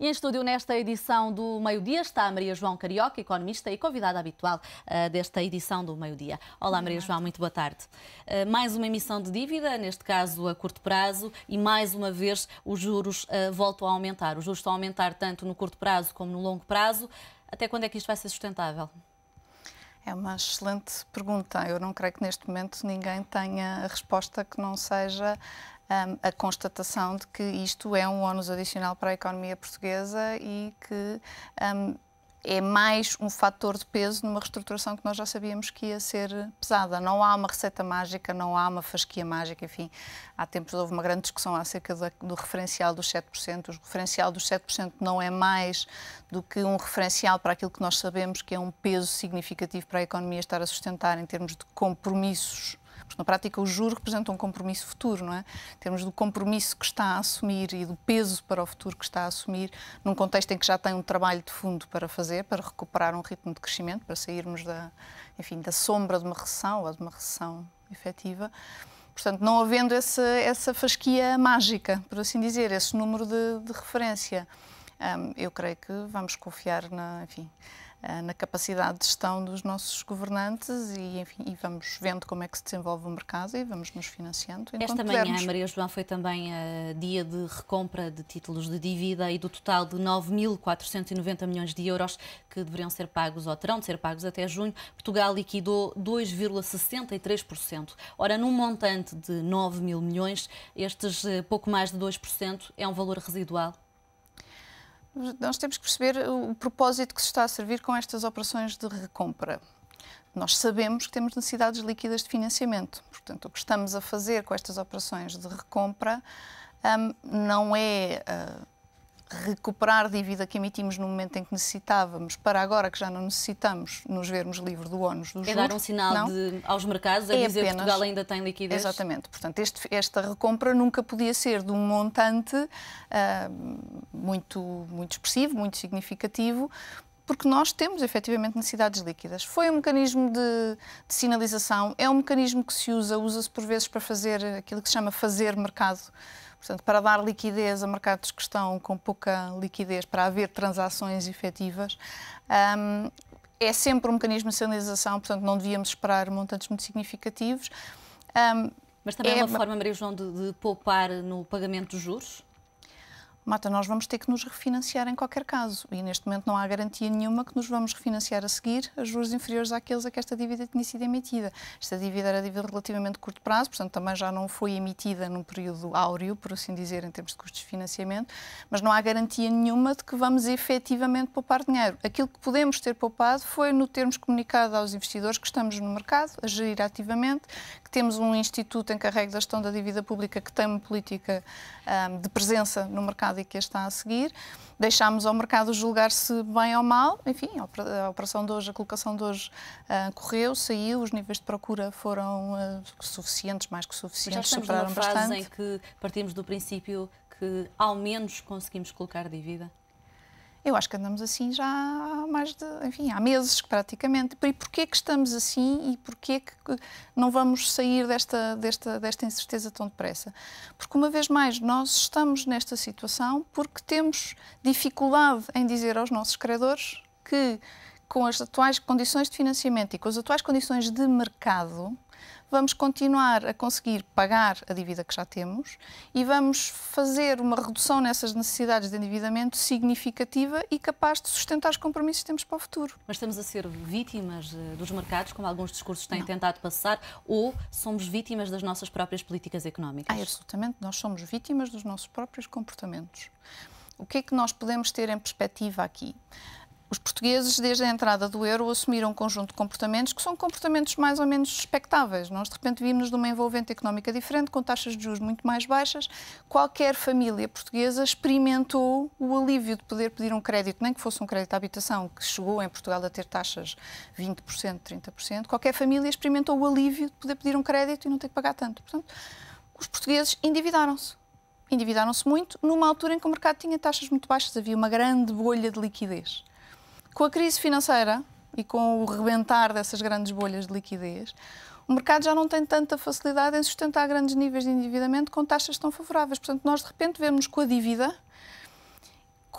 E em estúdio, nesta edição do Meio-Dia, está a Maria João Carioca, economista e convidada habitual desta edição do Meio-Dia. Olá, Maria João, muito boa tarde. Mais uma emissão de dívida, neste caso a curto prazo, e mais uma vez os juros voltam a aumentar. Os juros estão a aumentar tanto no curto prazo como no longo prazo. Até quando é que isto vai ser sustentável? É uma excelente pergunta. Eu não creio que neste momento ninguém tenha a resposta que não seja a constatação de que isto é um ónus adicional para a economia portuguesa e que é mais um fator de peso numa reestruturação que nós já sabíamos que ia ser pesada. Não há uma receita mágica, não há uma fasquia mágica, enfim. Há tempos houve uma grande discussão acerca do referencial dos 7%. O referencial dos 7% não é mais do que um referencial para aquilo que nós sabemos que é um peso significativo para a economia estar a sustentar em termos de compromissos. Porque, na prática, o juro representa um compromisso futuro, não é? Em termos do compromisso que está a assumir e do peso para o futuro que está a assumir, num contexto em que já tem um trabalho de fundo para fazer, para recuperar um ritmo de crescimento, para sairmos da sombra de uma recessão ou de uma recessão efetiva. Portanto, não havendo essa fasquia mágica, por assim dizer, esse número de referência, eu creio que vamos confiar na capacidade de gestão dos nossos governantes e vamos vendo como é que se desenvolve o mercado e vamos nos financiando. Esta manhã, Maria João, foi também dia de recompra de títulos de dívida e do total de 9.490 milhões de euros que deveriam ser pagos ou terão de ser pagos até junho. Portugal liquidou 2,63%. Ora, num montante de 9 mil milhões, estes pouco mais de 2% é um valor residual? Nós temos que perceber o propósito que se está a servir com estas operações de recompra. Nós sabemos que temos necessidades líquidas de financiamento. Portanto, o que estamos a fazer com estas operações de recompra não é recuperar dívida que emitimos no momento em que necessitávamos, para agora que já não necessitamos nos vermos livres do ónus dos juros. É dar um sinal aos mercados a dizer que Portugal ainda tem liquidez? Exatamente. Portanto, esta recompra nunca podia ser de um montante muito expressivo, muito significativo, porque nós temos efetivamente necessidades líquidas. Foi um mecanismo de sinalização, é um mecanismo que usa-se por vezes para fazer aquilo que se chama fazer mercado. Portanto, para dar liquidez a mercados que estão com pouca liquidez, para haver transações efetivas, é sempre um mecanismo de sinalização, portanto, não devíamos esperar montantes muito significativos. Mas também é uma forma, Maria João, de poupar no pagamento dos juros? Marta, nós vamos ter que nos refinanciar em qualquer caso e neste momento não há garantia nenhuma que nos vamos refinanciar a seguir a juros inferiores àqueles a que esta dívida tinha sido emitida. Esta dívida era dívida de relativamente curto prazo, portanto também já não foi emitida num período áureo, por assim dizer, em termos de custos de financiamento, mas não há garantia nenhuma de que vamos efetivamente poupar dinheiro. Aquilo que podemos ter poupado foi no termos comunicado aos investidores que estamos no mercado, a gerir ativamente, que temos um instituto encarregue da gestão da dívida pública que tem uma política de presença no mercado e que a está a seguir. Deixámos ao mercado julgar se bem ou mal. Enfim, a operação de hoje, a colocação de hoje correu, saiu, os níveis de procura foram suficientes, mais que suficientes, superaram bastante. Já estamos numa fase em que partimos do princípio que ao menos conseguimos colocar dívida? Eu acho que andamos assim já há meses praticamente. E porquê que estamos assim e porquê que não vamos sair desta incerteza tão depressa? Porque, uma vez mais, nós estamos nesta situação porque temos dificuldade em dizer aos nossos credores que, com as atuais condições de financiamento e com as atuais condições de mercado, vamos continuar a conseguir pagar a dívida que já temos e vamos fazer uma redução nessas necessidades de endividamento significativa e capaz de sustentar os compromissos que temos para o futuro. Mas estamos a ser vítimas dos mercados, como alguns discursos têm tentado passar, ou somos vítimas das nossas próprias políticas económicas? Absolutamente. Nós somos vítimas dos nossos próprios comportamentos. O que é que nós podemos ter em perspectiva aqui? Os portugueses, desde a entrada do euro, assumiram um conjunto de comportamentos que são comportamentos mais ou menos expectáveis. Nós, de repente, vimos numa envolvente económica diferente, com taxas de juros muito mais baixas. Qualquer família portuguesa experimentou o alívio de poder pedir um crédito, nem que fosse um crédito à habitação, que chegou em Portugal a ter taxas 20%, 30%. Qualquer família experimentou o alívio de poder pedir um crédito e não ter que pagar tanto. Portanto, os portugueses endividaram-se. Endividaram-se muito numa altura em que o mercado tinha taxas muito baixas. Havia uma grande bolha de liquidez. Com a crise financeira e com o rebentar dessas grandes bolhas de liquidez, o mercado já não tem tanta facilidade em sustentar grandes níveis de endividamento com taxas tão favoráveis. Portanto, nós de repente vemos com a dívida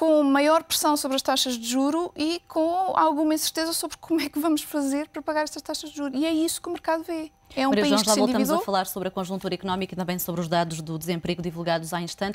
com maior pressão sobre as taxas de juro e com alguma incerteza sobre como é que vamos fazer para pagar estas taxas de juro. E é isso que o mercado vê. É um país que se endividou. Já voltamos a falar sobre a conjuntura económica e também sobre os dados do desemprego divulgados há instantes.